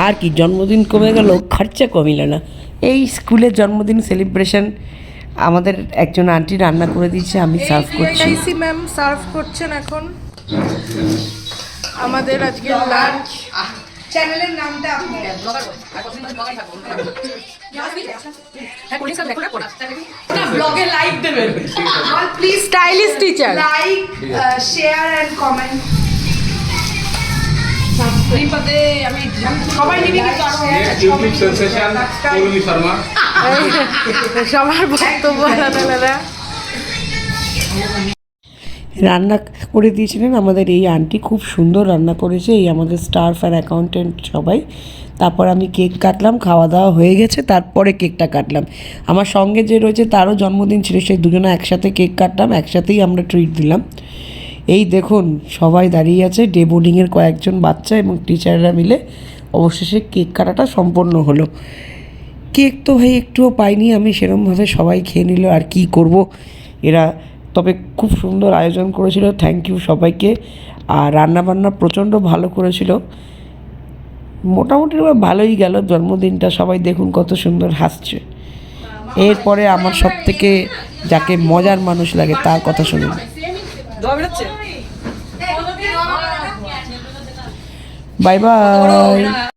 আর কি জন্মদিন কমে গেল, খরচা কমিল না। এই স্কুলের জন্মদিন সেলিব্রেশন আমাদের একজন আন্টি রান্না করে দিয়েছে, আমি সার্ভ করছি। ম্যাম সার্ভ করছেন এখন আমাদের আজকে লাঞ্চ। চ্যানেলের নামটা আপনি ব্লগে লাইক দেবেন please. Stylish teacher, like share and comment. সবাই নিবি ইউটিউব সেনসেশন পৌলমী শর্মা, সবার বক্তব্য আলাদা আলাদা। রান্না করে দিয়েছিলেন আমাদের এই আন্টি, খুব সুন্দর রান্না করেছে এই আমাদের স্টাফ আর অ্যাকাউন্টেন্ট সবাই। তারপর আমি কেক কাটলাম, খাওয়া দাওয়া হয়ে গেছে, তারপরে কেকটা কাটলাম। আমার সঙ্গে যে রয়েছে তারও জন্মদিন ছিল, সেই দুজনে একসাথে কেক কাটলাম, একসাথেই আমরা ট্রিট দিলাম। এই দেখুন সবাই দাঁড়িয়ে আছে, ডে বোর্ডিংয়ের কয়েকজন বাচ্চা এবং টিচাররা মিলে অবশেষে কেক কাটাটা সম্পন্ন হলো। কেক তো ভাই একটুও পাইনি আমি সেরমভাবে, সবাই খেয়ে নিল আর কি করব এরা। তবে খুব সুন্দর আয়োজন করেছিল, থ্যাংক ইউ সবাইকে। আর রান্নাবান্না প্রচণ্ড ভালো করেছিল। মোটামুটি ভালোই গেল জন্মদিনটা, সবাই দেখুন কত সুন্দর হাসছে। এরপরে আমার সব থেকে যাকে মজার মানুষ লাগে তার কথা শুনুন। Bye bye.